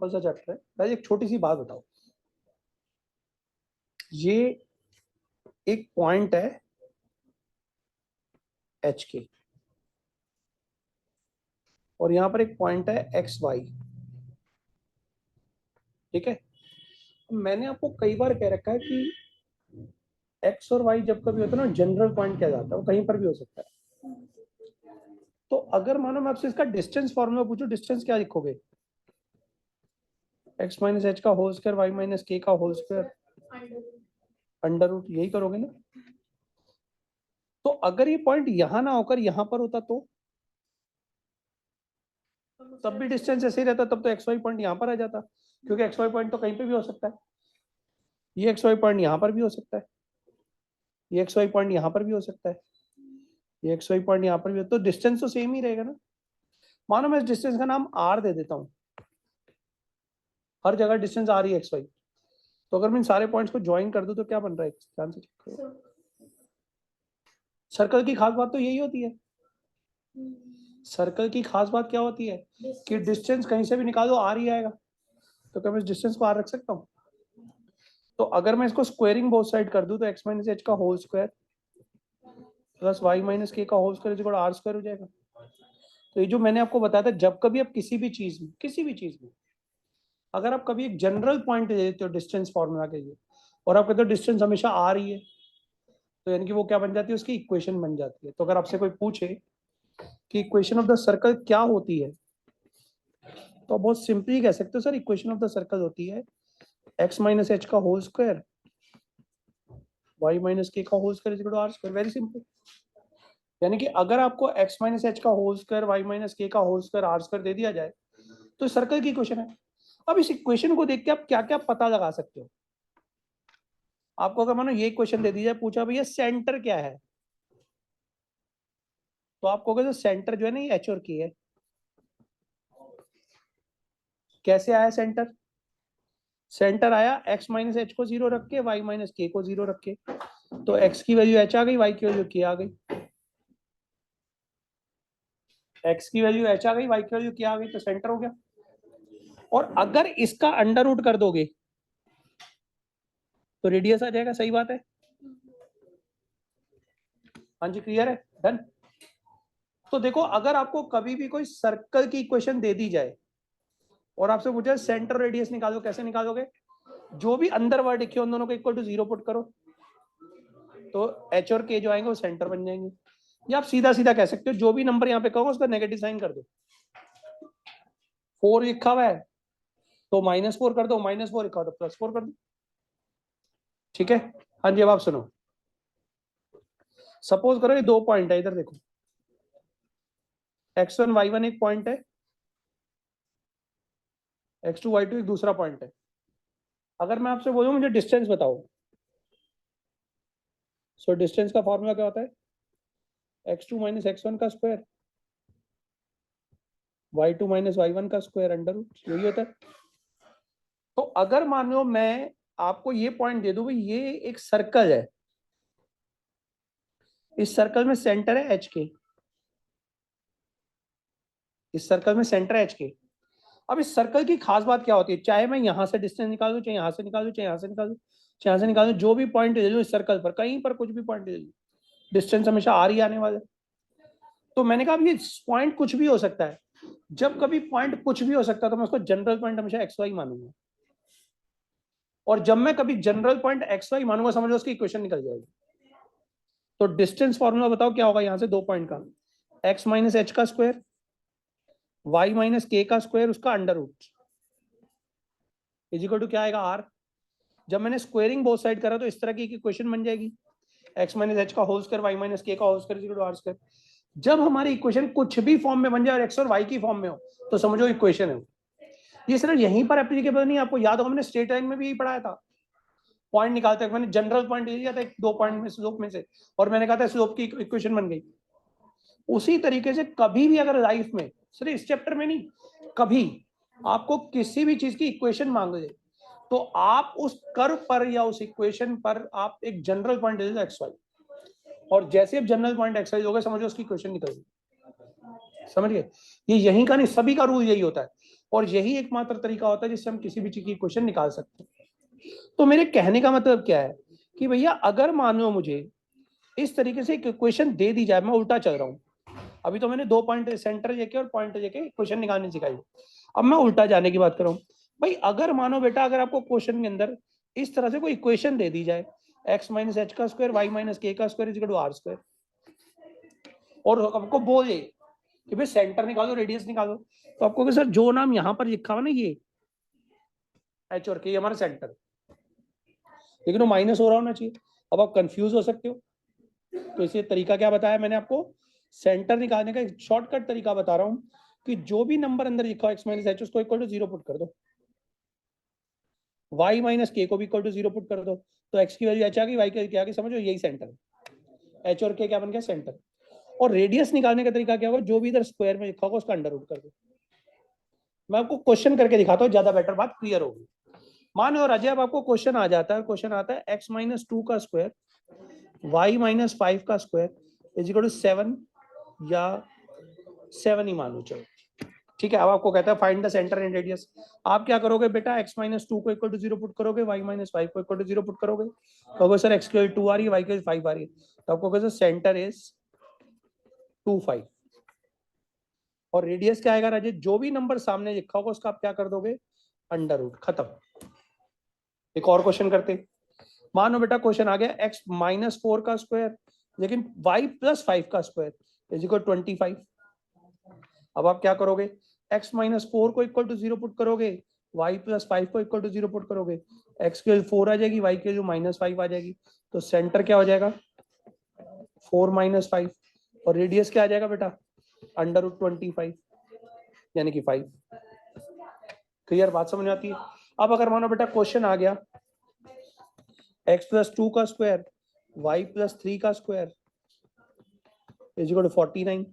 Simple सा chapter है। भाई एक छोटी सी बात बताओ, ये एक पॉइंट है एच के और यहां पर एक पॉइंट है एक्स वाई, ठीक है। मैंने आपको कई बार कह रखा है कि एक्स और वाई जब कभी होता है ना, जनरल पॉइंट क्या जाता है, वो कहीं पर भी हो सकता है। तो अगर मानो मैं आपसे इसका डिस्टेंस फॉर्मूला पूछूं, डिस्टेंस क्या लिखोगे? एक्स माइनस एच का whole square y minus k का होल स्क्वायर अंडर रूट, यही करोगे ना। तो अगर ये पॉइंट यहां ना होकर यहां पर होता तो तब भी डिस्टेंस ऐसे ही रहता, तब तो एक्स वाई पॉइंट यहां पर आ जाता, क्योंकि एक्स वाई पॉइंट तो कहीं पे भी हो सकता है। ये एक्स वाई पॉइंट यहां पर भी हो सकता है, ये एक्स वाई पॉइंट यहां पर भी हो सकता है, ये एक्स वाई पॉइंट यहां पर भी हो, तो डिस्टेंस तो सेम ही रहेगा ना। मानो मैं इस डिस्टेंस का नाम आर दे देता हूँ, हर जगह डिस्टेंस आर ही एक्स वाई, तो अगर मैं इन सारे पॉइंट्स को ज्वाइन कर दूं तो क्या बन रहा है? ध्यान से चेक करो। सर्कल की खास बात तो यही होती है, सर्कल की खास बात क्या होती है कि डिस्टेंस कहीं से भी निकालो आर ही आएगा। तो क्या मैं इस डिस्टेंस को आर रख सकता हूँ? तो अगर मैं इसको स्क्वायरिंग बोथ साइड कर दूं तो एक्स माइनस एच का whole square plus y minus k का whole square equal r square हो जाएगा। तो ये जो मैंने आपको बताया था, जब कभी आप किसी भी चीज में अगर आप कभी एक जनरल पॉइंट दे देते हो डिस्टेंस फॉर्मूला के लिए और आप कहते हो डिस्टेंस हमेशा आ रही है, तो यानी कि वो क्या बन जाती है? उसकी इक्वेशन बन जाती है। तो अगर आपसे कोई पूछे कि इक्वेशन ऑफ द सर्कल क्या होती है, तो बहुत सिंपली कह सकते हो sir, equation of the circle होती है एक्स माइनस एच का whole square y minus k का whole square equal to r square. Very simple. यानी कि अगर आपको एक्स माइनस एच का whole square y minus k का होल स्क्वायर आर स्क्वायर दे दिया जाए तो सर्कल की इक्वेशन है। अब इस इक्वेशन को देख के आप क्या क्या पता लगा सकते हो? आपको अगर मानो ये क्वेश्चन दे दिया जाए, पूछा भैया सेंटर क्या है, तो आप कहोगे जो सेंटर जो है ना ये एच और के है। कैसे आया सेंटर? सेंटर आया एक्स माइनस एच को जीरो रख के वाई माइनस के को जीरो रख के, तो एक्स की वैल्यू एच आ गई, वाई की वैल्यू के आ गई। एक्स की वैल्यू एच आ गई, वाई की वैल्यू क्या आ गई, तो सेंटर हो गया। और अगर इसका अंडर रूट कर दोगे तो रेडियस आ जाएगा। सही बात है? हाँ जी, क्लियर है, डन। तो देखो, अगर आपको कभी भी कोई सर्कल की इक्वेशन दे दी जाए और आपसे पूछा सेंटर रेडियस निकालो, कैसे निकालोगे? जो भी अंदर वर्ड लिखे उन दोनों को इक्वल टू जीरो पुट करो, तो एच और के जो आएंगे वो सेंटर बन जाएंगे। या आप सीधा सीधा कह सकते हो, जो भी नंबर यहाँ पे कहो उसका नेगेटिव साइन कर दो। 4 लिखा हुआ है तो -4 कर दो, -4 लिखा हो तो +4 कर दो। ठीक है? हाँ जी, अब आप सुनो। सपोज करो ये 2 पॉइंट है, इधर देखो, x1 y1 एक पॉइंट है, x2 y2 एक दूसरा पॉइंट है। अगर मैं आपसे बोलूं मुझे डिस्टेंस बताओ, सो डिस्टेंस का फॉर्मूला क्या होता है? x2 माइनस x1 का स्क्वायर y2 माइनस y1 का स्क्वायर अंडर रूट, यही होता है। तो अगर मान लो मैं आपको ये पॉइंट दे दूं भाई, ये एक सर्कल है, इस सर्कल में सेंटर है एच के, इस सर्कल में सेंटर है एच के। अब इस सर्कल की खास बात क्या होती है? चाहे मैं यहां से डिस्टेंस निकाल दूं, चाहे यहां से निकाल दूं, चाहे यहां से निकाल दूं, चाहे यहां से निकाल दूं, जो भी पॉइंट ले लूं इस सर्कल पर, कहीं पर कुछ भी पॉइंट ले लूं, डिस्टेंस हमेशा आ रही आने वाला है। तो मैंने कहा ये पॉइंट कुछ भी हो सकता है। जब कभी पॉइंट कुछ भी हो सकता है तो मैं उसको जनरल पॉइंट हमेशा एक्स वाई मानूंगा, और जब मैं कभी जनरल पॉइंट एक्स वाई मानूंगा, समझ लो उसकी इक्वेशन निकल जाएगी। तो डिस्टेंस फॉर्मूला बताओ क्या होगा यहां से 2 पॉइंट का? एक्स माइनस एच का स्क्वायर वाई माइनस के का स्क्वायर उसका under root is equal to क्या आएगा? आर। जब मैंने स्क्वायरिंग बोथ साइड करा तो इस तरह की इक्वेशन बन जाएगी, एक्स माइनस एच का whole square y minus k का whole square is equal to r square. जब हमारी इक्वेशन कुछ भी फॉर्म में बन जाए और एक्स और वाई की फॉर्म में हो तो समझो इक्वेशन है। ये सिर्फ यहीं पर एप्लीकेबल नहीं, आपको याद होगा मैंने स्ट्रेट लाइन में भी यही पढ़ाया था। पॉइंट निकालते हैं, मैंने जनरल पॉइंट ले लिया था 2 पॉइंट में स्लोप में से, और मैंने कहा था स्लोप की इक्वेशन बन गई। उसी तरीके से कभी भी अगर लाइफ में, सिर्फ इस चैप्टर में नहीं, कभी आपको किसी भी चीज की इक्वेशन मांग ले तो आप उस कर्व पर या उस इक्वेशन पर आप एक जनरल पॉइंट ले लो एक्स वाई, और जैसे आप जनरल पॉइंट एक्स वाई लोगे समझो उसकी इक्वेशन निकल गई। समझ गए? ये यहीं का नहीं, सभी का रूल यही होता है, और यही एकमात्र तरीका होता है जिससे हम किसी भी चीज की क्वेश्चन निकाल सकते हैं। तो मेरे कहने का मतलब क्या है कि भैया अगर मान लो मुझे इस तरीके से इक्वेशन दे दी जाए, मैं उल्टा चल रहा हूँ, अभी तो मैंने 2 पॉइंट सेंटर जेके और पॉइंट जेके इक्वेशन निकालने सिखाई, अब मैं उल्टा जाने की बात कर रहा हूँ। भाई अगर मानो बेटा, अगर आपको क्वेश्चन के अंदर इस तरह से कोई इक्वेशन दे दी जाए, x माइनस एच का स्क्वायर वाई माइनस के का square is equal to r square, और आपको बोले कि भाई सेंटर निकालो रेडियस निकालो, तो आपको सर जो नाम यहाँ पर लिखा हुआ ना, ये एच और के हमारा सेंटर, लेकिन वो माइनस हो रहा होना चाहिए। अब आप कंफ्यूज हो सकते हो, तो इसलिए तरीका क्या बताया मैंने आपको, सेंटर निकालने का एक शॉर्टकट तरीका बता रहा हूँ कि जो भी नंबर अंदर लिखा हो एक्स माइनस एच, उसको इक्वल टू 0 पुट कर दो, वाई माइनस के को भी इक्वल टू 0 पुट कर दो, तो एक्स की वैल्यू एच आ गई, वाई की आ गई, समझो यही सेंटर है, एच और के क्या बन गया, सेंटर। और रेडियस निकालने का तरीका क्या होगा, जो भी इधर स्क्वायर में लिखा होगा उसका अंडर रूट कर दो। मैं आपको क्वेश्चन करके दिखाता हूँ, ज्यादा बेटर बात क्लियर होगी। मानो राजे, अब आपको क्वेश्चन आ जाता है, क्वेश्चन आता है एक्स माइनस 2 का स्क्वायर वाई माइनस 5 का स्क्वायर इज इक्वल टू 7, या 7 ही मान लो चलो, ठीक है। अब आपको कहता है find the centre and radius. आप क्या करोगे बेटा, x माइनस 2 को इक्वल टू 0 पुट करोगे, y माइनस 5 को इक्वल टू 0 पुट करोगे, कहोगे सर x की वैल्यू 2 आ रही है, y की वैल्यू 5 आ रही है, तो आपको कहते हैं सेंटर इज 2 5, और रेडियस क्या आएगा राजेश, जो भी नंबर सामने लिखा होगा उसका आप क्या कर दोगे, अंडर रूट, खत्म। एक और क्वेश्चन करते हैं। मानो बेटा क्वेश्चन आ गया x माइनस 4 का स्क्वायर, लेकिन y प्लस 5 का स्क्वायर इज इक्वल 25। अब आप क्या करोगे, x माइनस 4 को इक्वल टू 0 पुट करोगे, y प्लस 5 को इक्वल टू 0 पुट करोगे, x की वैल्यू 4 आ जाएगी, y की वैल्यू माइनस 5 आ जाएगी, तो सेंटर क्या हो जाएगा 4 माइनस 5, और रेडियस क्या आ जाएगा बेटा अंडर रूट 25, यानी कि 5। क्लियर बात समझ आती है? अब अगर मानो बेटा क्वेश्चन आ गया x प्लस 2 का स्क्वायर y प्लस 3 का स्क्वायर इज इक्वल टू 49,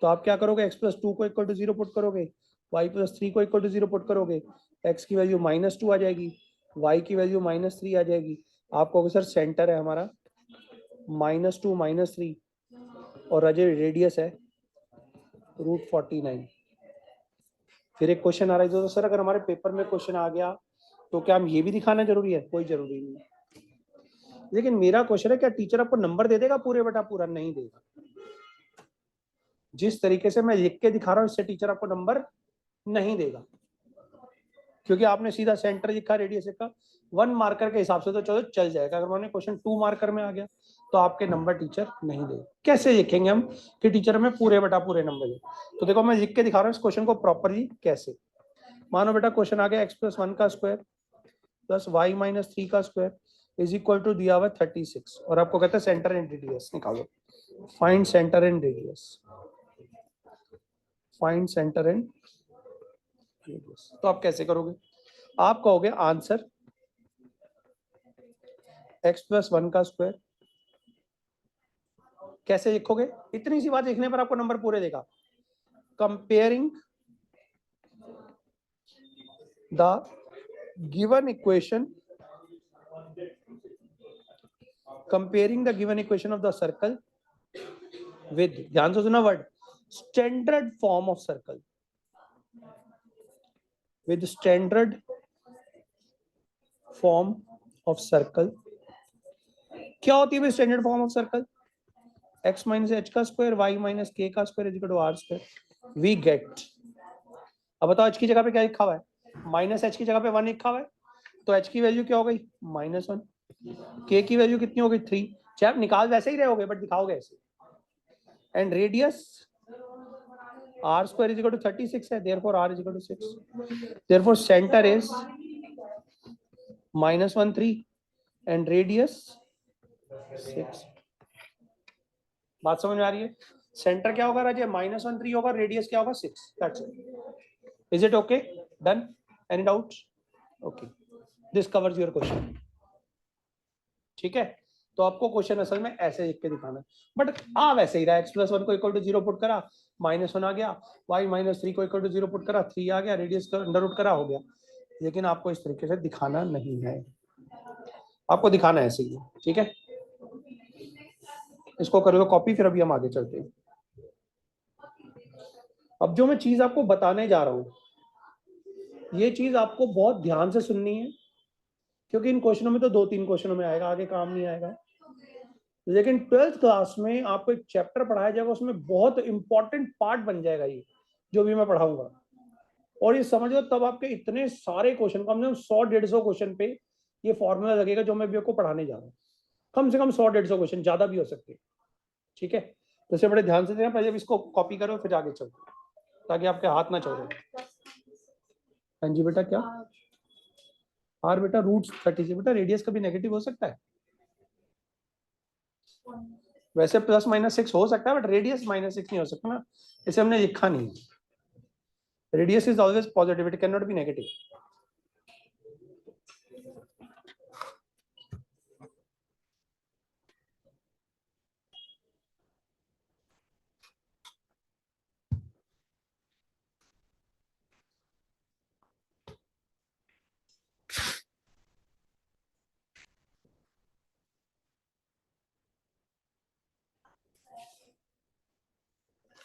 तो आप क्या करोगे, x प्लस 2 को इक्वल टू 0 पुट करोगे, y प्लस 3 को इक्वल टू 0 पुट करोगे, x की वैल्यू माइनस 2 आ जाएगी, y की वैल्यू माइनस 3 आ जाएगी। आप कहोगे सर सेंटर है हमारा माइनस 2 माइनस 3, और अजय रेडियस है रूट 49। फिर एक क्वेश्चन आ रहा है, तो सर अगर हमारे पेपर में क्वेश्चन आ गया तो क्या हम ये भी दिखाना जरूरी है? कोई जरूरी नहीं, लेकिन मेरा क्वेश्चन है क्या टीचर आपको नंबर दे देगा पूरे बेटा? पूरा नहीं देगा। जिस तरीके से मैं लिख के दिखा रहा हूँ इससे टीचर आपको नंबर नहीं देगा, क्योंकि आपने सीधा सेंटर लिखा, रेडियस लिखा, 1 मार्कर के हिसाब से तो चलो चल जाएगा। अगर मैंने क्वेश्चन 2 मार्कर में आ गया तो आपके नंबर टीचर नहीं देगा। कैसे लिखेंगे हम कि टीचर हमें पूरे बेटा पूरे नंबर दे? तो देखो मैं लिख के दिखा रहा हूँ इस क्वेश्चन को प्रॉपरली कैसे। मानो बेटा क्वेश्चन आ गया एक्स प्लस 1 का स्क्वायर प्लस वाई माइनस 3 का स्क्वायर इज इक्वल टू दिया हुआ 36, और आपको कहता है सेंटर एंड रेडियस निकालो, find centre and radius, find centre and radius. तो आप कैसे करोगे? आप कहोगे आंसर x प्लस 1 का स्क्वायर, कैसे लिखोगे? इतनी सी बात लिखने पर आपको नंबर पूरे देगा। Comparing the given equation, comparing the given equation of the circle with, ध्यान से सुना word, standard form of circle, with standard form of circle. क्या होती है standard form of circle? x minus h का स्क्वायर y माइनस के का square is equal to r square. We get, अब बताओ h की जगह पे क्या लिखा हुआ है? माइनस एच की जगह पे 1 लिखा हुआ है, तो h की वैल्यू क्या हो गई -1, k की वैल्यू कितनी हो गई 3। चाहे आप निकाल वैसे ही रहोगे बट दिखाओगे ऐसे। And radius r square is equal to 36 है, therefore r is equal to 6, therefore centre is -1 3 and radius 6। बात समझ में आ रही है? सेंटर क्या होगा राजे, -1 3 होगा, रेडियस क्या होगा 6, that's it. Is it okay? Done? Any doubt? Okay, this covers your question. ठीक है, तो आपको क्वेश्चन असल में ऐसे लिख के दिखाना है, बट आ वैसे ही रहा, x प्लस 1 को इक्वल टू 0 पुट करा, -1 आ गया, y माइनस 3 को इक्वल टू 0 पुट करा, 3 आ गया, रेडियस का अंडर रूट करा, हो गया। लेकिन आपको इस तरीके से दिखाना नहीं है, आपको दिखाना है ऐसे ही। ठीक है, इसको करो कॉपी, फिर अभी हम आगे चलते हैं। अब जो मैं चीज आपको बताने जा रहा हूं, ये चीज आपको बहुत ध्यान से सुननी है, क्योंकि इन क्वेश्चनों में तो 2-3 क्वेश्चनों में आएगा, आगे काम नहीं आएगा। लेकिन 12th क्लास में आपको एक चैप्टर पढ़ाया जाएगा, उसमें बहुत इंपॉर्टेंट पार्ट बन जाएगा ये जो भी मैं पढ़ाऊंगा। और ये समझ लो तब आपके इतने सारे क्वेश्चन, कम से कम 100-150 क्वेश्चन पे ये फॉर्मूला लगेगा जो मैं भी आपको पढ़ाने जा रहा हूँ। कम से कम 100-150 क्वेश्चन, ज्यादा भी हो सकते हैं। ठीक है, तो इसे बड़े ध्यान से देना, पहले इसको कॉपी करो फिर आगे चलो, ताकि आपके हाथ ना चल रहे। हाँ जी बेटा, क्या आर बेटा रूट 30 से बेटा रेडियस कभी नेगेटिव हो सकता है? वैसे +-6 हो सकता है, बट रेडियस -6 नहीं हो सकता ना, इसे हमने लिखा नहीं है। Radius is always positive, it can not be negative.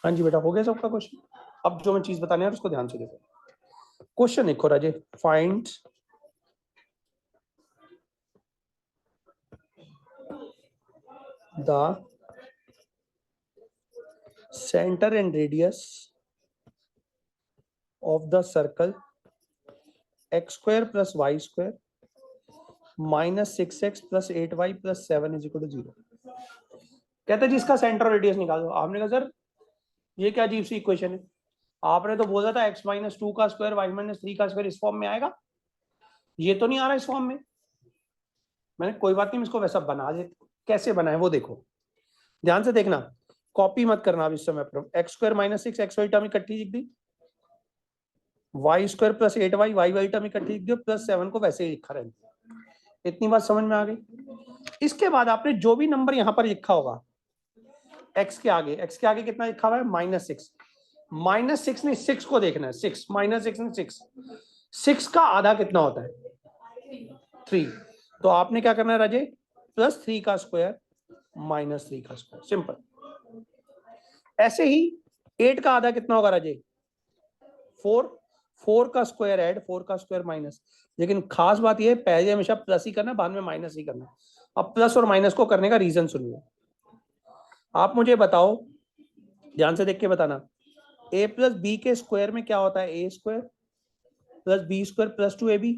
हाँ जी बेटा, हो गया सबका क्वेश्चन? अब जो मैं चीज बताने है उसको ध्यान से देखो। क्वेश्चन देखो Raje, find the centre and radius of the circle x² + y² -6x + 8y + 7 = 0। कहते हैं जिसका सेंटर और रेडियस निकालो। आपने कहा सर ये क्या अजीब सी इक्वेशन है, आपने तो बोला था x - 2 का स्क्वायर y - 3 का स्क्वायर इस फॉर्म में आएगा, ये तो नहीं आ रहा इस फॉर्म में। मैंने कोई बात नहीं, इसको वैसा बना दे, कैसे बनाए वो देखो, ध्यान से देखना, कॉपी मत करना अब इस समय पर। x² - 6 x y टर्म इकट्ठी लिख दी, y² + 8y y टर्म इकट्ठी लिख दी, +7 को वैसे ही लिखा रहता। इतनी बात समझ में आ गई। इसके बाद आपने जो भी नंबर यहां पर लिखा होगा x के आगे कितना लिखा हुआ है? -6। -6 नहीं, 6 को देखना है, 6 -6 नहीं, 6 का आधा कितना होता है? 3। तो आपने क्या करना है राजे? +3 का स्क्वायर -3 का स्क्वायर, सिंपल। ऐसे ही 8 का आधा कितना होगा राजे? 4। 4 का स्क्वायर ऐड, 4 का स्क्वायर माइनस। लेकिन खास बात यह है, पहले हमेशा प्लस ही करना, बाद में माइनस ही करना। अब प्लस और माइनस को करने का रीजन सुनिए। आप मुझे बताओ, ध्यान से देख के बताना, a + b के स्क्वायर में क्या होता है? a² + b² + 2ab।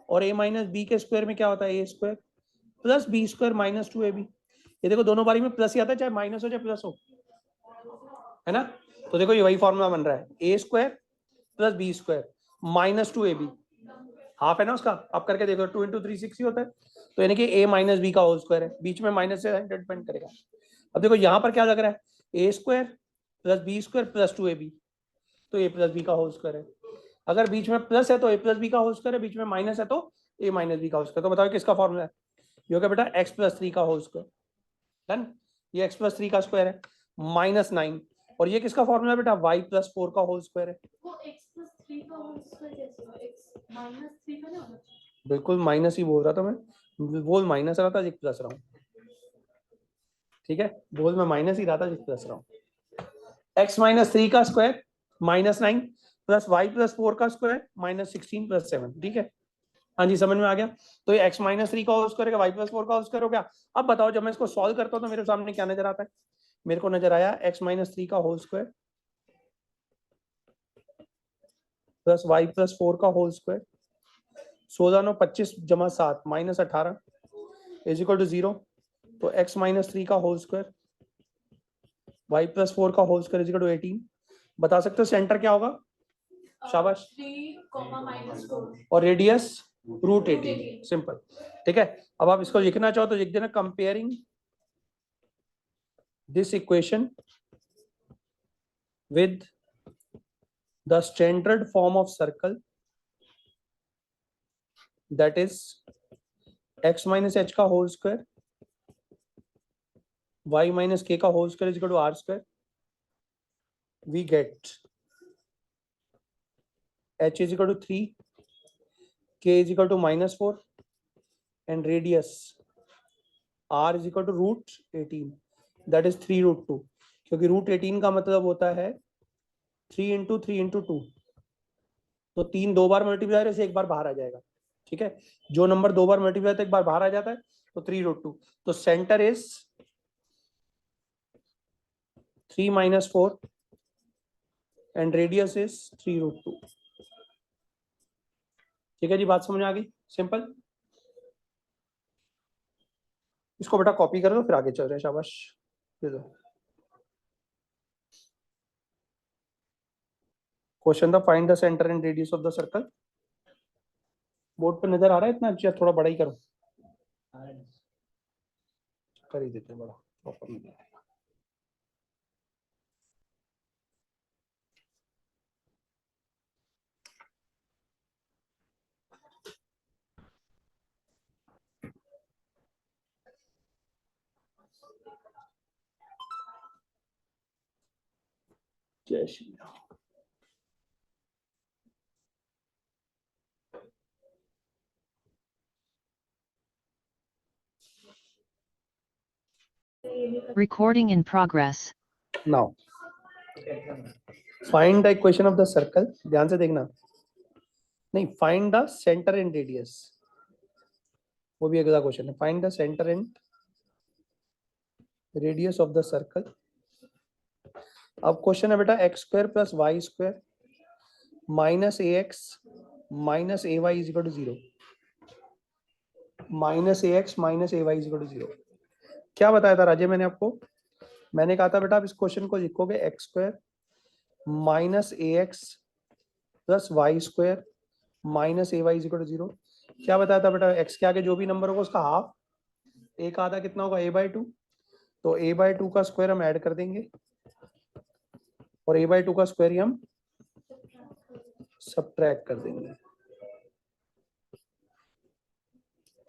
और a - b के स्क्वायर में क्या होता है? a² + b² - 2ab। ये देखो दोनों बारी में प्लस ही आता है, चाहे माइनस हो चाहे प्लस हो, है ना? तो देखो ये वही फॉर्मूला बन रहा है, a² + b² - 2ab, हाफ है ना उसका। आप करके देखो, 2 × 3 6 ही होता है, तो यानी कि a - b का होल स्क्वायर है, बीच में माइनस से डिपेंड करेगा। अब देखो यहाँ पर क्या लग रहा है? a² + b² + 2ab, तो a + b का होल स्क्वायर है। अगर बीच में प्लस है तो a + b का होल स्क्वायर है, बीच में माइनस है तो a - b का होल स्क्वायर। तो बताओ किसका फॉर्मूला है? ये हो गया बेटा x + 3 का होल स्क्वायर, डन। ये x + 3 का स्क्वायर है, -9। और ये किसका फॉर्मूला है बेटा? y + 4 का होल स्क्वायर है। वो x + 3 का होल स्क्वायर कैसे होगा? x - 3 का ना होगा? बिल्कुल माइनस ही बोल रहा था मैं, बोल माइनस रहा था, लिख प्लस रहा हूँ। ठीक है, बोल मैं माइनस ही रहा था, लिख प्लस रहा हूँ। x - 3 का स्क्वायर -9 + y + 4 का स्क्वायर -16 + 7। ठीक है, हाँ जी समझ में आ गया। तो ये x - 3 का होल स्क्वायर है, y + 4 का होल स्क्वायर हो गया। अब बताओ जब मैं इसको सॉल्व करता हूँ तो मेरे सामने क्या नजर आता है? मेरे को नजर आया x - 3 का होल स्क्वायर + y + 4 का होल स्क्वायर, 16 9 25 + 7 -18 = 0। तो x - 3 का होल स्क्वायर y + 4 का होल स्क्वायर = 18। बता सकते हो सेंटर क्या होगा? शाबाश। 3, -4 और रेडियस √18, सिंपल। ठीक है, अब आप इसको लिखना चाहो तो लिख देना, comparing this equation with the standard form of circle, that is x - h का होल स्क्वायर y - k का whole square = r²। we get h = 3, k = -4 and radius r = √18, that is 3√2। क्योंकि √18 का मतलब होता है 3 इंटू 3 इंटू 2, तो 3 2 बार multiply से एक बार बाहर आ जाएगा, ठीक है। जो नंबर 2 बार मल्टीप्लाई तो एक बार बाहर आ जाता है, तो 3√2। तो centre is 3 - 4 and radius is 3√2। ठीक है जी, बात समझ आ गई, सिंपल। इसको बेटा कॉपी कर दो, फिर आगे चल रहे हैं, शाबाश दे दो। क्वेश्चन था find the centre and radius of the circle. Board पर नजर आ रहा है इतना, अच्छा थोड़ा बड़ा ही करो, कर ही देते हैं बड़ा प्रॉपर। जय Shri Ram. Recording in progress. Now find the equation of the circle, ध्यान से देखना, नहीं find the centre and radius, वो भी अगला क्वेश्चन है। Find the centre and radius of the circle. अब क्वेश्चन है बेटा x² + y² - ax - ay = 0, -ax - ay = 0। क्या बताया था राजे मैंने आपको? मैंने कहा था बेटा आप इस क्वेश्चन को लिखोगे x² - ax + y² - ay = 0। क्या बताया था बेटा? x के आगे जो भी नंबर होगा उसका हाफ, a का आधा कितना होगा? a/2। तो a/2 का स्क्वायर हम ऐड कर देंगे और a/2 का स्क्वायर ही हम सब्ट्रैक्ट कर देंगे,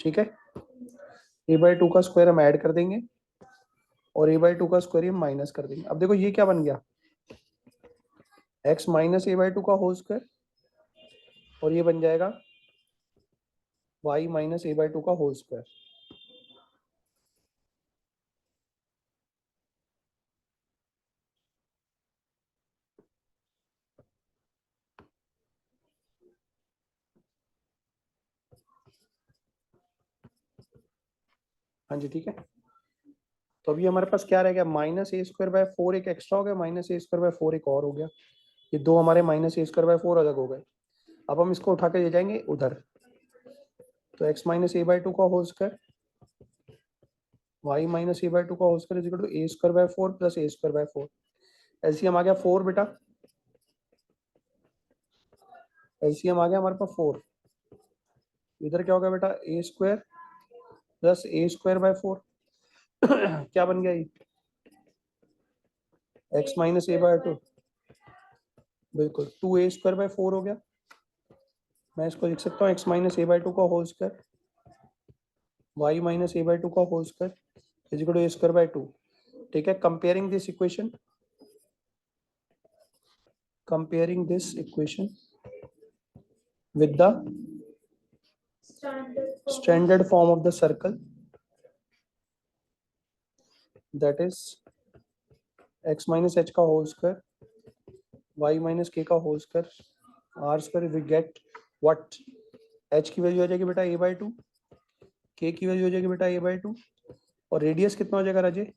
ठीक है। a/2 का स्क्वायर हम ऐड कर देंगे और a/2 का स्क्वायर ही हम माइनस कर देंगे। अब देखो ये क्या बन गया, x - a/2 का होल स्क्वायर, और ये बन जाएगा y - a/2 का होल स्क्वायर। हाँ जी, ठीक है। तो अभी हमारे पास क्या रह गया? -a²/4 एक एक्स्ट्रा हो गया, -a²/4 एक और हो गया। ये दो हमारे -a²/4 अलग हो गए। अब हम इसको उठा के ले जाएंगे उधर, तो x - a/2 का होल स्क्वायर, y - a/2 का whole square equal to a²/4 + a²/4। LCM आ गया 4 बेटा, एलसीएम आ गया हमारे पास 4। इधर क्या हो गया बेटा? a² + a²/4 क्या बन गया ये? x - a/2, बिल्कुल 2a²/4 हो गया। मैं इसको लिख सकता हूँ x - a/2 का होल स्क्वायर, y - a/2 का whole square equal to a²/2, ठीक है। Comparing this equation, comparing this equation with the standard form of the circle, that is x - h का होल स्क्वायर, y - k का whole square, r square, we get what? h की value हो जाएगी बेटा a/2, k की value हो जाएगी बेटा a/2, और रेडियस कितना हो जाएगा राजे?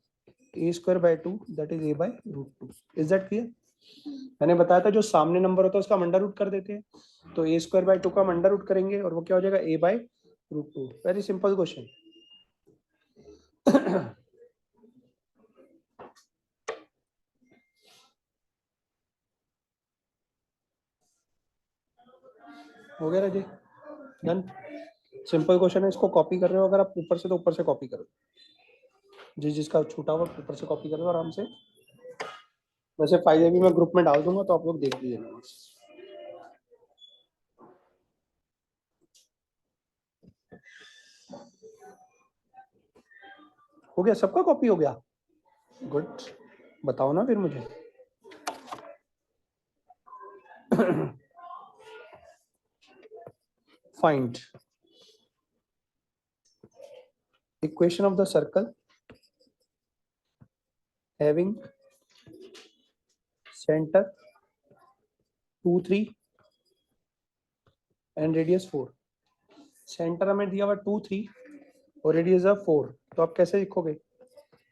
a²/2, that is a/√2। Is that clear? मैंने बताया था जो सामने नंबर होता है उसका हम अंडर रूट कर देते हैं, तो a²/2 का हम अंडर रूट करेंगे और वो क्या हो जाएगा? a/√2। Very simple question. हो गया राजे, डन। सिंपल क्वेश्चन है, इसको कॉपी कर रहे हो अगर आप ऊपर से, तो ऊपर से कॉपी करो, जिसका छूटा हुआ ऊपर से कॉपी कर लो आराम से। वैसे फाइलें भी मैं ग्रुप में डाल दूंगा, तो आप लोग देख लीजिएगा। हो गया, सबका कॉपी हो गया? गुड, बताओ ना फिर मुझे। Find equation of the circle having center 2 3 and radius 4। Centre हमें दिया हुआ 2 3 और रेडियस है 4। तो आप कैसे लिखोगे?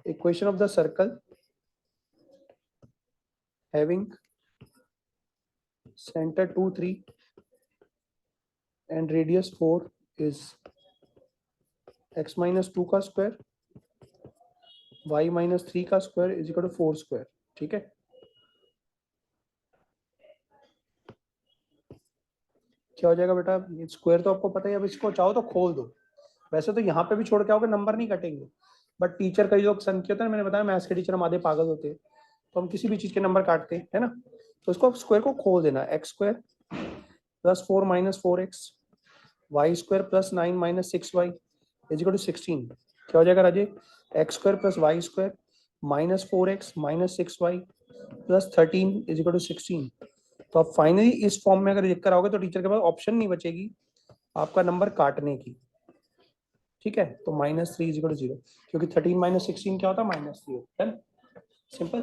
Equation of the circle having centre 2 3 and radius 4 is x minus 2 का स्क्वायर y माइनस 3 का square is equal to 4 square. ठीक है, क्या हो जाएगा बेटा? स्क्वायर तो आपको पता है, अब इसको चाहो तो खोल दो। वैसे तो यहाँ पे भी छोड़ के आओगे नंबर नहीं कटेंगे, बट टीचर कई लोग संख्या होता है, मैंने बताया मैथ्स के टीचर हम आधे पागल होते हैं, तो हम किसी भी चीज के नंबर काटते हैं, है ना। तो इसको स्क्वायर को खोल देना, x square plus 4 minus 4x y square plus 9 minus 6y is equal to 16। क्या हो जाएगा Raje? X square plus y square minus 4x minus 6y plus 13 is equal to 16। तो आप फाइनली इस फॉर्म में अगर लिख कर आओगे तो टीचर के पास ऑप्शन नहीं बचेगी आपका नंबर काटने की। ठीक है, तो माइनस 3 इज इक्वल टू 0, क्योंकि 13 माइनस 16 क्या होता है? माइनस 3 होता है। सिंपल।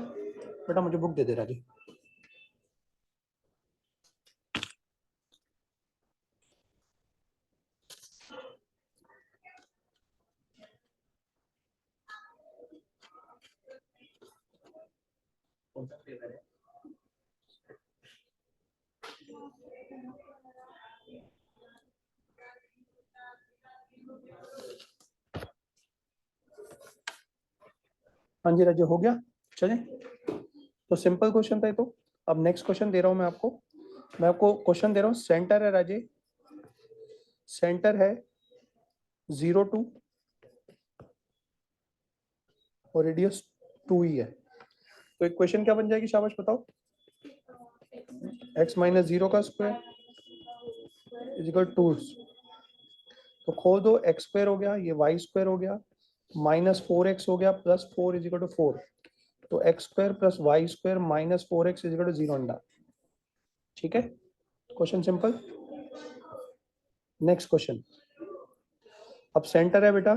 बेटा मुझे बुक दे दे राजी। हाँ जी राजी, हो गया। चले, तो सिंपल क्वेश्चन था ये तो। अब नेक्स्ट क्वेश्चन दे रहा हूँ मैं आपको क्वेश्चन दे रहा हूँ। सेंटर है राजे, सेंटर है 0 2 और रेडियस 2 ही है। तो इक्वेशन क्या बन जाएगी? शाबाश बताओ। x माइनस 0 का स्क्वायर इज इक्वल 2। तो खोल दो, एक्स स्क्वायर हो गया, ये वाई स्क्वायर हो गया, माइनस 4x हो गया, प्लस 4 इज इक्वल टू 4। तो x square plus y square minus 4x is equal to 0 अंडा। ठीक है, क्वेश्चन सिंपल। Next question. अब सेंटर है बेटा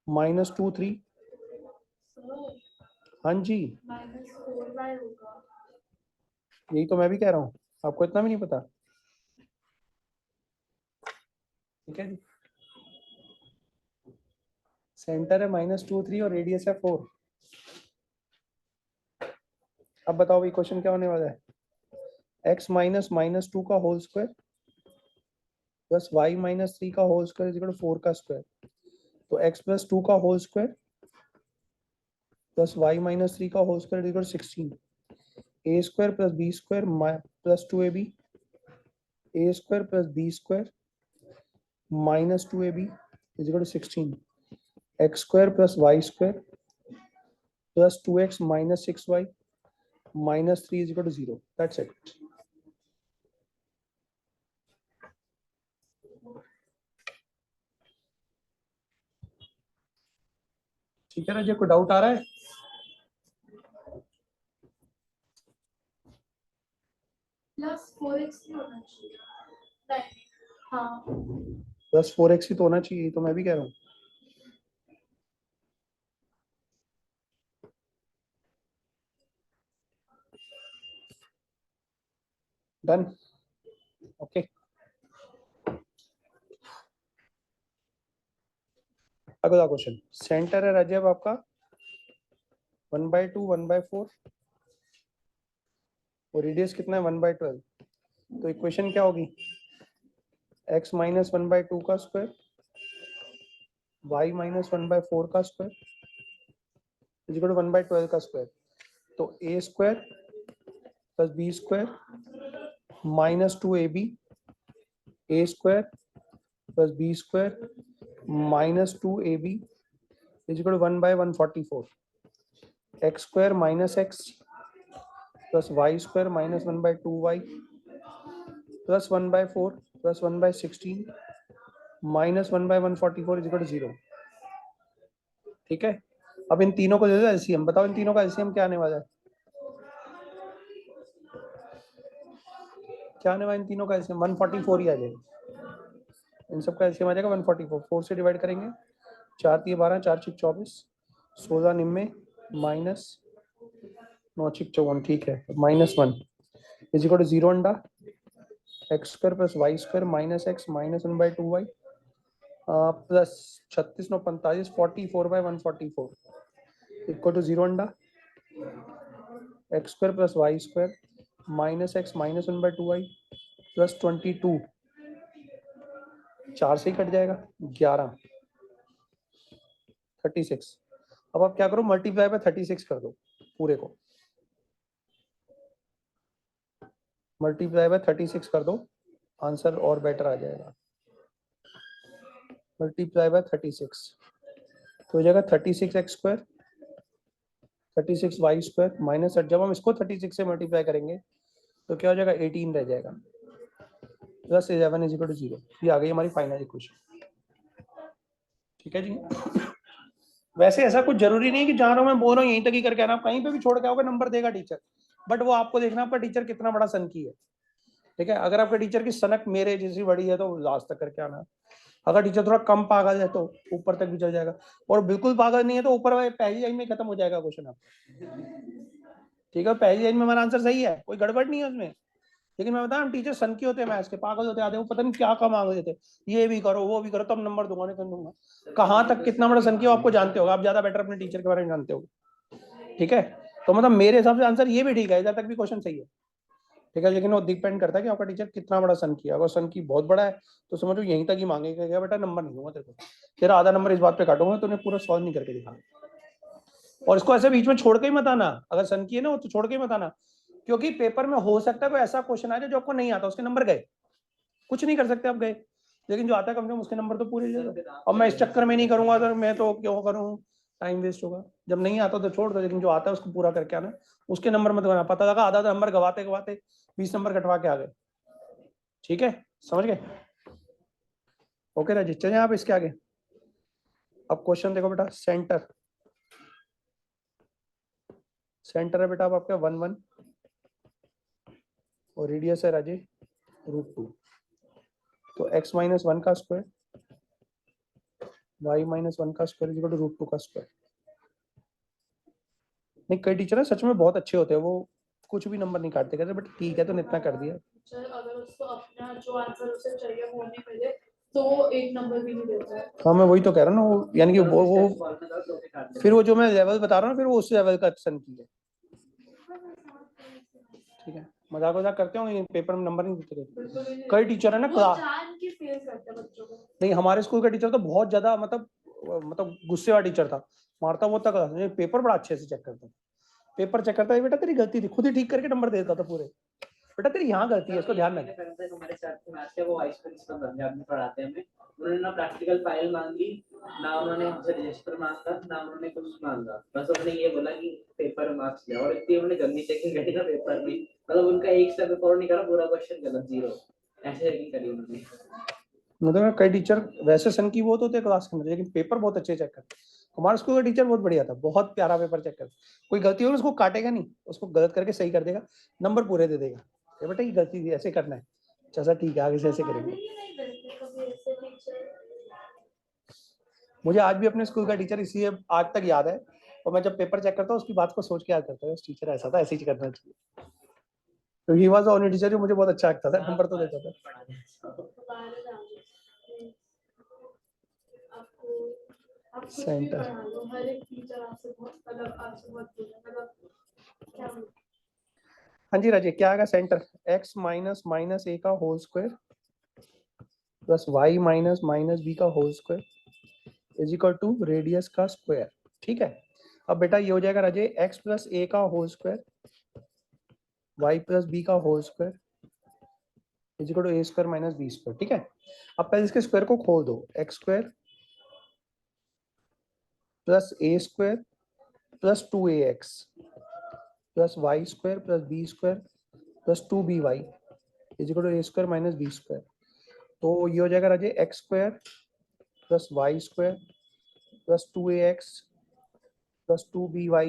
माइनस 2 3। हाँ जी, -4y होगा। यही तो मैं भी कह रहा हूँ, आपको इतना भी नहीं पता। ठीक है जी, सेंटर है -2 3 और रेडियस है 4। अब बताओ भाई क्वेश्चन क्या होने वाला है? x माइनस माइनस 2 का whole square plus y minus 3 का whole square is equal to 4 का स्क्वायर। तो x प्लस 2 का whole square plus y minus 3 का whole square is equal to 16। a square plus b square plus 2ab, a square plus b square minus 2ab is equal to 16। x square plus y square plus 2x minus 6y minus 3 is equal to 0। That's it. ठीक है ना जी, कोई doubt आ रहा है? Plus 4x ही होना चाहिए। नहीं, हाँ प्लस 4x ही तो होना चाहिए, तो मैं भी कह रहा हूँ। Done, okay. अगला क्वेश्चन। सेंटर है राजीव आपका 1/2 1/4 और रेडियस कितना है 1/12। तो इक्वेशन क्या होगी? x माइनस 1/2 का स्क्वायर y माइनस 1/4 का स्क्वायर इज इक्वल टू 1/12 का स्क्वायर। तो a square plus b square minus 2ab, a square plus b square minus 2ab is equal to 1/144। x square minus x plus y square minus 1/2y plus 1/4 plus 1/16 minus 1/144 is equal to 0। ठीक है, अब इन तीनों को दे दो LCM. बताओ इन तीनों का LCM क्या आने वाला है? क्या आने वाला इन तीनों का एलसीएम? 144 ही आ जाएगा। इन सब का एलसीएम आ जाएगा 144। 4 से डिवाइड करेंगे, 4 3 12, 4 6 24, 16 निम्मे माइनस 9 6 54। ठीक है, -1 इज इक्वल टू 0 अंडा x square plus y square minus x minus 1/2y plus 36 9 45 44/144 equal to 0 अंडा x square plus y square minus x minus 1/2y plus 22 4 से ही कट जाएगा 11 36। अब आप क्या करो मल्टीप्लाई बाय 36 कर दो पूरे को, मल्टीप्लाई बाय 36 कर दो आंसर और बेटर आ जाएगा। मल्टीप्लाई बाय 36 तो हो जाएगा 36 x square 36 y square minus, जब हम इसको 36 से मल्टीप्लाई करेंगे तो क्या हो जाएगा 18 रह जाएगा प्लस 11 इज इक्वल टू 0। ये आ गई हमारी फाइनल इक्वेशन। ठीक है जी। वैसे ऐसा कुछ जरूरी नहीं कि जहां रहा हूं मैं बोल रहा हूँ यहीं तक ही करके आना, आप कहीं पे भी छोड़ के आओगे नंबर देगा टीचर, बट वो आपको देखना आपका टीचर कितना बड़ा सनकी है। ठीक है, अगर आपके टीचर की सनक मेरे जैसी बड़ी है तो लास्ट तक करके आना, अगर टीचर थोड़ा कम पागल है तो ऊपर तक भी चल जाएगा, और बिल्कुल पागल नहीं है तो ऊपर पहली लाइन में खत्म हो जाएगा क्वेश्चन आपका। ठीक है, पहली लाइन में हमारा आंसर सही है, कोई गड़बड़ नहीं है उसमें। लेकिन मैं बताऊं टीचर सनकी होते हैं, मैथ्स के पागल होते आते हैं, वो पता नहीं क्या काम मांग देते, ये भी करो वो भी करो तब नंबर दूंगा नहीं तो दूंगा। कहाँ तक कितना बड़ा सनकी हो आपको जानते हो, आप ज्यादा बेटर अपने टीचर के बारे में जानते हो। ठीक है, तो मतलब मेरे हिसाब से आंसर ये भी ठीक है, इधर तक भी क्वेश्चन सही है। ठीक है, लेकिन वो डिपेंड करता है कि आपका टीचर कितना बड़ा सनकी है। अगर सनकी बहुत बड़ा है तो समझो यहीं तक ही मांगेगा, क्या बेटा नंबर नहीं दूंगा तेरे को, तेरा आधा नंबर इस बात पे काटूंगा, तूने पूरा सॉल्व नहीं करके दिखा। और इसको ऐसे बीच में छोड़ के ही मत आना, अगर सनकी है ना वो तो छोड़ के ही मत आना, क्योंकि पेपर में हो सकता है कोई ऐसा क्वेश्चन आ जाए जो आपको नहीं आता, उसके नंबर गए, कुछ नहीं कर सकते आप गए, लेकिन जो आता है कम से कम उसके नंबर तो पूरे ले लो। अब मैं इस चक्कर में नहीं करूंगा तो मैं तो क्यों करूँ, टाइम वेस्ट होगा। जब नहीं आता तो छोड़ दो, लेकिन जो आता है उसको पूरा करके आना, उसके नंबर मत बनाना। पता लगा आधा नंबर गवाते गवाते 20 नंबर कटवा के आ गए। ठीक है, समझ गए? ओके राजी, चलिए आप इसके आगे। अब क्वेश्चन देखो बेटा, सेंटर, सेंटर है बेटा अब आपका 1 1 और रेडियस है राजे √2। तो x माइनस 1 का स्क्वायर y माइनस 1 का स्क्वायर इक्वल टू √2 का स्क्वायर। नहीं, कई टीचर है सच में बहुत अच्छे होते हैं, वो कुछ भी नंबर नहीं काटते कहते, बट ठीक है तो इतना कर दिया। अगर उसको अपना जो आंसर उसे चाहिए वो नहीं मिले तो एक नंबर भी नहीं देता है। हाँ मैं वही तो कह रहा हूँ ना, वो यानी कि वो फिर वो जो मैं लेवल बता रहा हूँ फिर वो उस लेवल का सन की है। ठीक है, मजाक वजाक करते हो, पेपर में नंबर नहीं देते। कई टीचर है ना क्लास नहीं, हमारे स्कूल का टीचर तो बहुत ज्यादा मतलब गुस्से वाला टीचर था, मारता वो तक पेपर बड़ा अच्छे से चेक करता था। पेपर चेक करता है, बेटा तेरी गलती थी, खुद ही ठीक करके नंबर देता था पूरे, बेटा तेरी यहाँ गलती है इसको ध्यान रख। हमारे सर थे मैथ्स के, वो हाई स्कूल में पंजाब में पढ़ाते हैं हमें, उन्होंने ना प्रैक्टिकल फाइल मांगी ना, उन्होंने हमसे रजिस्टर मांगा ना, उन्होंने कुछ मांगा, बस उन्होंने ये बोला कि पेपर मार्क्स ले, और इतनी उन्होंने गंदी चेकिंग करी ना पेपर में, मतलब उनका एक से पेपर नहीं करा, पूरा क्वेश्चन गलत 0 ऐसे चेकिंग करी उन्होंने। मतलब कई टीचर वैसे सन की वो तो होते क्लास के अंदर, लेकिन पेपर बहुत अच्छे चेक करते। हमारे स्कूल का टीचर बहुत बढ़िया था, बहुत प्यारा पेपर चेक करता, कोई गलती होगी उसको काटेगा नहीं, उसको गलत करके सही कर देगा, नंबर पूरे दे देगा, ये बेटा ये गलती थी ऐसे करना है, अच्छा ठीक है आगे से ऐसे करेंगे। मुझे आज भी अपने स्कूल का टीचर इसलिए आज तक याद है, और मैं जब पेपर चेक करता हूँ उसकी बात को सोच के याद करता हूँ, टीचर ऐसा था, ऐसे ही करना चाहिए। तो ही वाज ओनली टीचर जो मुझे बहुत अच्छा लगता था, नंबर तो देता था। सेंटर, हाँ जी राजे क्या आएगा centre, x minus minus a का whole square plus y minus minus b का whole square is equal to radius का स्क्वायर। ठीक है, अब बेटा ये हो जाएगा राजे x प्लस a का whole square y plus b का whole square is equal to a square minus b square. ठीक है, अब पहले इसके स्क्वायर को खोल दो, x square plus a square plus 2ax plus y square plus b square plus 2by is equal to a square minus b square. तो ये हो जाएगा Raje x square plus y square plus 2ax plus 2by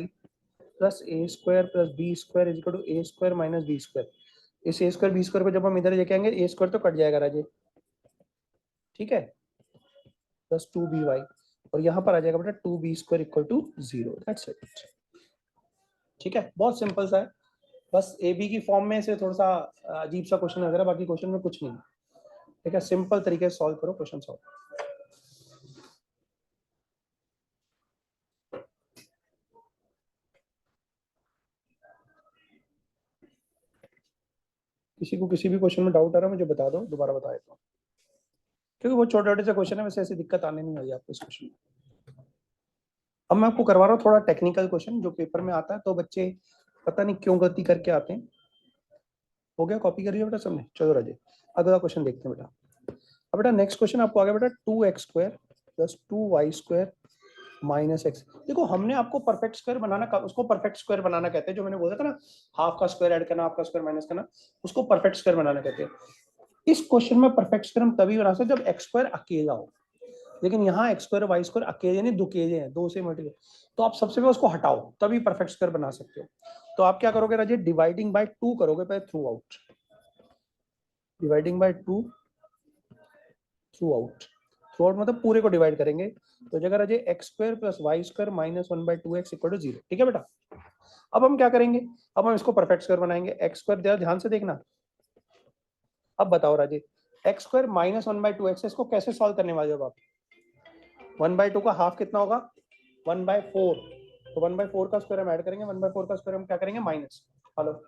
plus a square plus b square is equal to a square minus b square. इस a square b square को जब हम इधर लेके आएंगे a स्क्वायर तो कट जाएगा राजे, ठीक है, प्लस 2by और यहाँ पर आ जाएगा बेटा 2b square equal to 0, that's it. ठीक है, बहुत सिंपल सा है, बस ए बी की फॉर्म में से थोड़ा सा अजीब सा क्वेश्चन लग रहा है, बाकी क्वेश्चन में कुछ नहीं। ठीक है, सिंपल तरीके से सॉल्व करो, क्वेश्चन सॉल्व। किसी को किसी भी क्वेश्चन में डाउट आ रहा है मुझे बता दो, दोबारा बता देता हूँ, क्योंकि वो छोटे छोटे से क्वेश्चन है, वैसे ऐसी दिक्कत आने नहीं वाली आपको इस क्वेश्चन में। अब मैं आपको करवा रहा हूँ थोड़ा टेक्निकल क्वेश्चन जो पेपर में आता है, तो बच्चे पता नहीं क्यों गलती करके आते हैं। हो गया, कॉपी करिए बेटा सबने, चलो राजे अगला क्वेश्चन देखते हैं बेटा। अब बेटा नेक्स्ट क्वेश्चन आपको आ गया बेटा 2x² plus 2y² minus x. देखो हमने आपको परफेक्ट स्क्वायर बनाना, उसको परफेक्ट स्क्वायर बनाना कहते हैं, जो मैंने बोला था ना, हाफ का स्क्वायर ऐड करना, हाफ का स्क्वायर माइनस करना, उसको परफेक्ट स्क्वायर बनाना कहते हैं। इस क्वेश्चन में परफेक्ट स्क्वायर हम तभी बना सकते हैं जब एक्स स्क्वायर अकेला हो, लेकिन यहाँ एक्स स्क्वायर वाई स्क्वायर अकेले नहीं, दुकेले हैं, दो से मल्टीप्लाई, तो आप सबसे पहले उसको हटाओ तभी परफेक्ट स्क्वायर बना सकते हो। तो आप क्या करोगे राजे, डिवाइडिंग बाय 2 करोगे पहले throughout, dividing by 2 throughout, throughout मतलब पूरे को डिवाइड करेंगे, तो जगह Raje x square plus y square minus 1/2x equal to 0। ठीक है बेटा, अब हम क्या करेंगे, अब हम इसको परफेक्ट स्क्वायर बनाएंगे। एक्स स्क्वायर ध्यान से देखना, अब बताओ राजे एक्स स्क्वायर माइनस 1/2x, इसको कैसे सॉल्व करने वाले हो आप? 1/2 का हाफ कितना होगा, 1/4, तो 1/4 का स्क्वायर हम ऐड करेंगे, 1/4 का स्क्वायर हम क्या करेंगे, माइनस। हेलो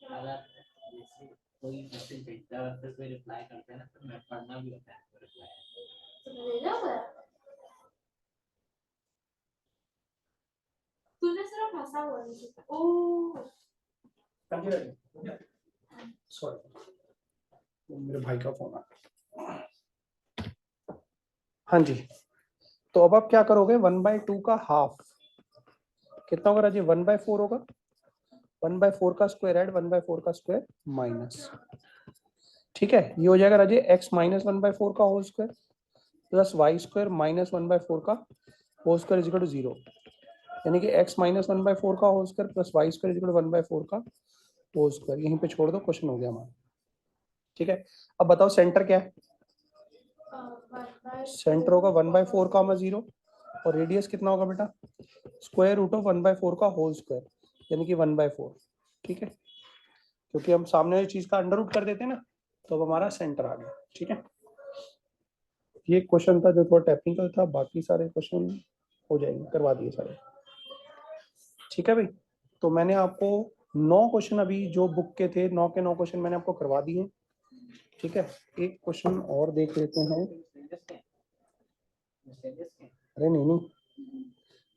अगर जैसे कोई मैसेज भेजता है तो कोई रिप्लाई करता है ना, तो मैं पढ़ना भी होता है रिप्लाई। तूने सिर्फ हंसा हुआ है। ओह सॉरी मेरे भाई का फोन आ। हाँ जी, तो अब आप क्या करोगे, 1/2 का हाफ कितना होगा राजी, 1/4 होगा, 1/4 का स्क्वायर ऐड 1/4 का स्क्वायर माइनस। ठीक है, ये हो जाएगा राजे x माइनस 1/4 का whole square plus y square minus 1/4 का whole square is equal to 0, यानी कि x माइनस 1/4 का whole square plus y square is equal to 1/4 का होल स्क्वायर। यहीं पे छोड़ दो, क्वेश्चन हो गया हमारा। ठीक है, अब बताओ सेंटर क्या है, सेंटर होगा 1/4 का 0, और रेडियस कितना होगा बेटा, स्क्वायर रूट ऑफ 1/4 का होल स्क्वायर, यानी कि 1/4। ठीक है, क्योंकि हम सामने वाली चीज का अंडर रूट कर देते हैं ना, तो अब हमारा सेंटर आ गया। ठीक है, ये क्वेश्चन था जो थोड़ा टेक्निकल था, बाकी सारे क्वेश्चन हो जाएंगे, करवा दिए सारे। ठीक है भाई, तो मैंने आपको 9 क्वेश्चन अभी जो बुक के थे, 9 के 9 क्वेश्चन मैंने आपको करवा दिए। ठीक है, एक क्वेश्चन और देख लेते हैं। अरे नहीं,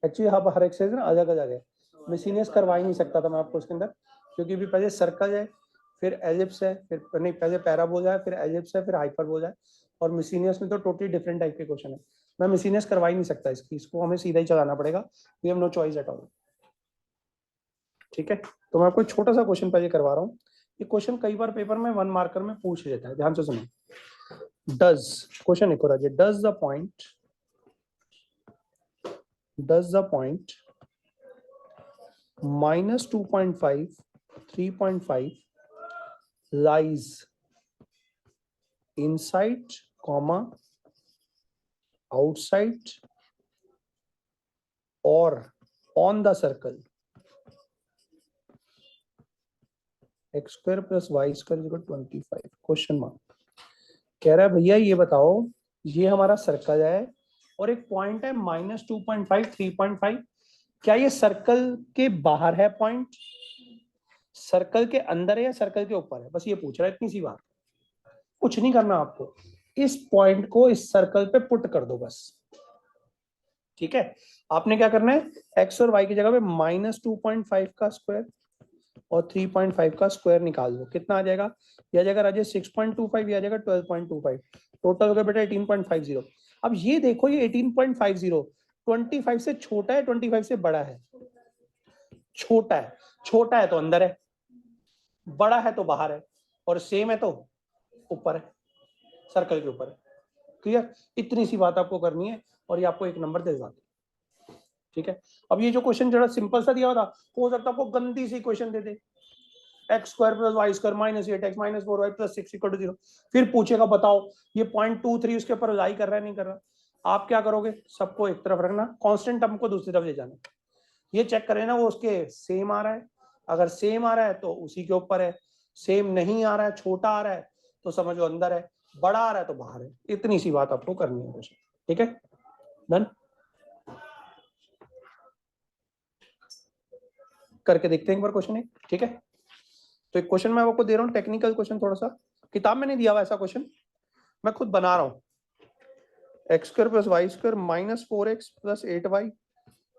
एक्चुअली हाँ हर एक्सरसाइज ना अलग अलग है, मिसलिनियस करवा ही नहीं सकता था मैं आपको इसके अंदर, क्योंकि भी पहले सर्कल है, फिर एलिप्स है, फिर नहीं पहले पैराबोला है, फिर एलिप्स है, फिर हाइपरबोला है, और मिसलिनियस में तो टोटली डिफरेंट टाइप के क्वेश्चन है। मैं मिसलिनियस करवा ही नहीं सकता इसको हमें सीधा ही चलाना पड़ेगा, we have no choice at all. ठीक है, तो मैं आपको छोटा सा क्वेश्चन पहले करवा रहा हूँ। ये क्वेश्चन कई बार पेपर में 1 मार्कर में पूछ लेता है, ध्यान से सुनो। डज, क्वेश्चन एक और है, does the point -2.5 3.5 lies inside comma outside or on the circle x square plus y square is equal to 25? Question mark कह रहा है भैया ये बताओ, ये हमारा सर्कल है और एक पॉइंट है -2.5 3.5। क्या ये सर्कल के बाहर है पॉइंट, सर्कल के अंदर है या सर्कल के ऊपर है? बस ये पूछ रहा है, इतनी सी बात। कुछ नहीं करना आपको, इस पॉइंट को इस सर्कल पे पुट कर दो बस। ठीक है, आपने क्या करना है, x और y की जगह पे -2.5 का स्क्वायर और 3.5 का स्क्वायर निकाल दो। कितना आ जाएगा? यह आ जाएगा राजेश 6.25, यह आ जाएगा 12.25, टोटल हो गया बेटा 18.50। अब ये देखो, ये 18.50 25 से छोटा है 25 से बड़ा है? छोटा है। छोटा है तो अंदर है, बड़ा है तो बाहर है, और सेम है तो ऊपर है, सर्कल के ऊपर है। क्लियर? इतनी सी बात आपको करनी है और ये आपको एक नंबर दे देगा। ठीक है, अब ये जो क्वेश्चन जरा सिंपल सा दिया हुआ था, हो सकता है आपको गंदी सी क्वेश्चन दे दे, x square plus y square minus 8x minus 4y plus 6 equal to 0। फिर पूछेगा बताओ ये 0.23 उसके ऊपर लाई कर रहा है नहीं कर रहा। आप क्या करोगे, सबको एक तरफ रखना, कांस्टेंट टर्म को दूसरी तरफ ले जाना, ये चेक करें ना वो उसके सेम आ रहा है। अगर सेम आ रहा है तो उसी के ऊपर है, सेम नहीं आ रहा है, छोटा आ रहा है तो समझो अंदर है, बड़ा आ रहा है तो बाहर है। इतनी सी बात आपको करनी है क्वेश्चन। ठीक है, डन। करके देखते हैं एक बार क्वेश्चन एक। ठीक है, तो एक क्वेश्चन मैं आपको दे रहा हूँ, टेक्निकल क्वेश्चन, थोड़ा सा किताब में नहीं दिया हुआ ऐसा क्वेश्चन, मैं खुद बना रहा हूँ। X square plus y square minus 4x plus 8y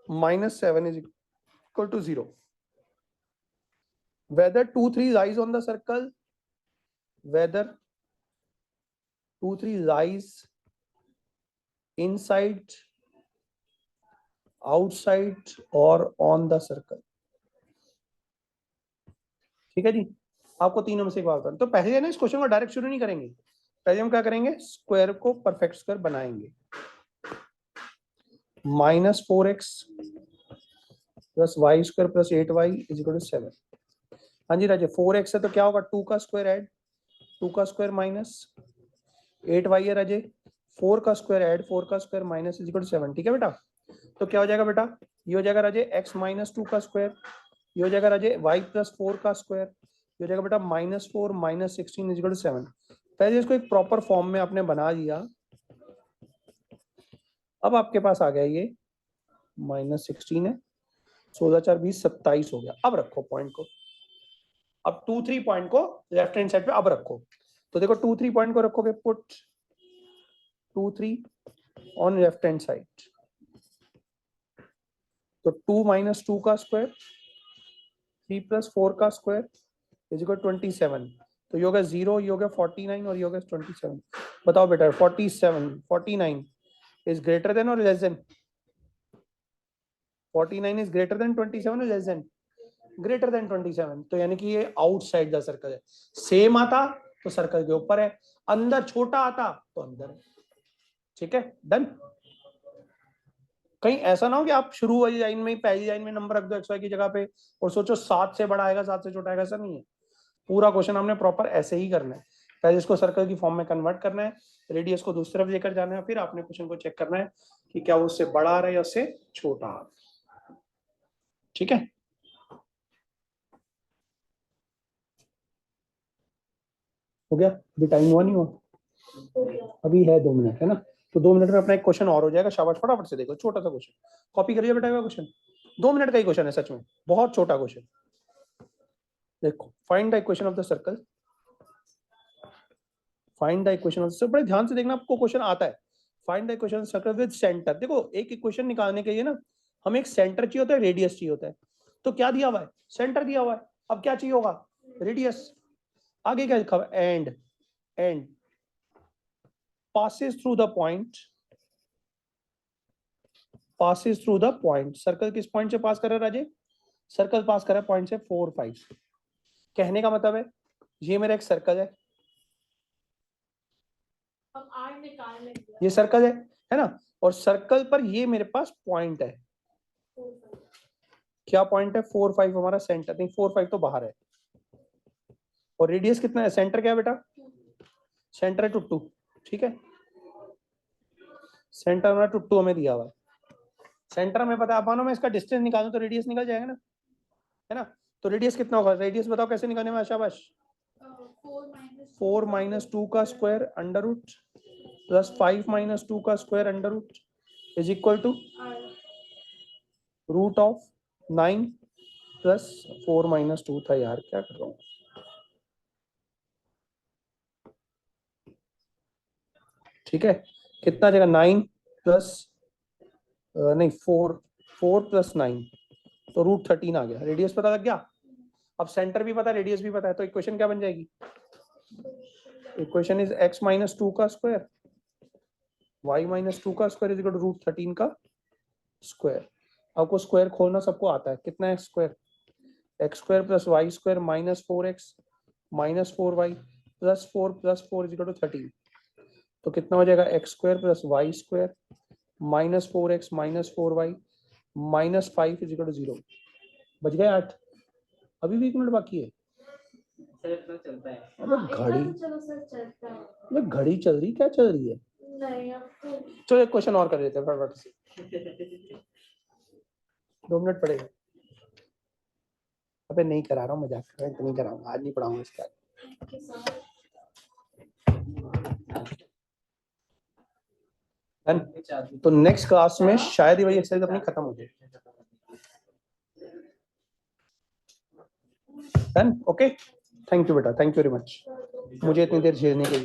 minus 7 is equal to 0। whether 2 3 lies on the circle, whether 2 3 lies inside, outside or on the circle। ठीक है जी, आपको तीनों में से एक बात बताऊं। तो पहले ना इस क्वेश्चन को डायरेक्ट शुरू नहीं करेंगे, पहले हम क्या करेंगे, स्क्वायर को परफेक्ट स्क्वायर बनाएंगे। -4x plus y square plus 8y is equal to 7। हाँ जी राजे, 4x है तो क्या होगा, 2 का स्क्वायर ऐड, 2 का स्क्वायर माइनस 8y है राजे, 4 का स्क्वायर ऐड, 4 का square minus is equal to 7। ठीक है बेटा, तो क्या हो जाएगा बेटा, ये हो जाएगा राजे x माइनस 2 का स्क्वायर, ये हो जाएगा राजे y प्लस 4 का स्क्वायर, ये हो जाएगा बेटा -4 माइनस 16 इज इक्वल टू 7। पहले इसको एक प्रॉपर फॉर्म में आपने बना दिया। अब आपके पास आ गया ये -16 है, 16 4 20 27 हो गया। अब रखो पॉइंट को, अब 2 3 पॉइंट को लेफ्ट हैंड साइड पे अब रखो। तो देखो 2 3 पॉइंट को रखोगे, put 2 3 on left hand side, तो 2 माइनस 2 का स्क्वायर 3 प्लस 4 का स्क्वायर इज इक्वल 27। तो ये होगा 0, ये होगा 49 और ये होगा 27। बताओ बेटा 49 इज ग्रेटर देन और less than? 49 is greater than 27 और लेस देन? Greater than 27। तो यानी कि ये आउटसाइड द सर्कल है। सेम आता तो सर्कल के ऊपर है, अंदर छोटा आता तो अंदर है। ठीक है, डन। कहीं ऐसा ना हो कि आप शुरू वाली लाइन में ही पहली लाइन में नंबर रख दो एक्स वाई की जगह पे और सोचो 7 से बड़ा आएगा 7 से छोटा आएगा, ऐसा नहीं है। पूरा क्वेश्चन हमने प्रॉपर ऐसे ही करना है, पहले इसको सर्कल की फॉर्म में कन्वर्ट करना है, रेडियस को दूसरी तरफ लेकर जाना है, फिर आपने क्वेश्चन को चेक करना है कि क्या वो उससे बड़ा आ रहा है या उससे छोटा आ रहा है। ठीक है, हो गया? अभी टाइम हुआ नहीं हुआ? अभी है 2 मिनट, है ना? तो 2 मिनट में अपना एक क्वेश्चन और हो जाएगा। शाबाश, फटाफट से देखो, छोटा सा क्वेश्चन कॉपी करिए बेटा। क्वेश्चन 2 मिनट का ही क्वेश्चन है, सच में बहुत छोटा क्वेश्चन। देखो, find the equation of the circle, find the equation of, बड़े ध्यान से देखना, आपको क्वेश्चन आता है। Find the equation of circle with centre. देखो, एक इक्वेशन निकालने के लिए ना हमें एक सेंटर चाहिए होता है, रेडियस चाहिए होता है। तो क्या दिया हुआ है, सेंटर दिया हुआ है, अब क्या चाहिए होगा, रेडियस। आगे क्या लिखा हुआ है, and passes through the point, passes through the point। Circle किस पॉइंट से पास कर रहा है राजे? सर्कल पास कर रहा है पॉइंट से 4 5। कहने का मतलब है ये मेरा एक सर्कल है, हम आर निकाल लेंगे, ये सर्कल है ना, और सर्कल पर ये मेरे पास पॉइंट है। क्या पॉइंट है? 4 5 हमारा सेंटर, नहीं 4 5 तो बाहर है। और रेडियस कितना है? सेंटर क्या है बेटा? सेंटर है 2। ठीक है, सेंटर हमारा 2 हमें दिया हुआ है। सेंटर में पता है, मानो मैं इसका डिस्टेंस निकालूं तो रेडियस निकल जाएगा ना, है ना? तो रेडियस कितना होगा? रेडियस बताओ कैसे निकालने में? शाबाश, 4 - 2 का square under root plus 5 minus 2 का square under root is equal to root of 9 plus 4 minus 2 था यार, क्या कर रहा हूँ। ठीक है, कितना जगह 9 प्लस नहीं 4 प्लस 9 तो रूट 13 आ गया। रेडियस पता लग गया, अब सेंटर भी पता है, रेडियस भी पता है, तो इक्वेशन क्या बन जाएगी? इक्वेशन इज x माइनस 2 का स्क्वायर y माइनस 2 का square is equal to root 13 का स्क्वायर। आपको स्क्वायर खोलना सबको आता है, कितना है square? X square plus y square minus 4x minus 4y plus 4 is equal to 13। तो कितना हो जाएगा? X square plus y square minus 4x minus 4y minus 5 is equal to 0। बच गए 8। अभी भी 1 मिनट बाकी है। सर इतना चलता है। अबे घड़ी, चलो सर चलता है। अबे घड़ी चल रही, क्या चल रही है? नहीं अब तो चलो एक क्वेश्चन और कर देते हैं फटाफट से, 2 मिनट पड़ेगा। अबे नहीं करा रहा हूँ, मजाक कर रहा हूँ, नहीं कराऊंगा आज, नहीं पढ़ाऊंगा इसका। तो नेक्स्ट क्लास में शायद ही वही एक्सरसाइज अपनी खत्म हो जाए। डन, ओके, थैंक यू बेटा, थैंक यू वेरी मच मुझे इतनी देर झेलने के लिए।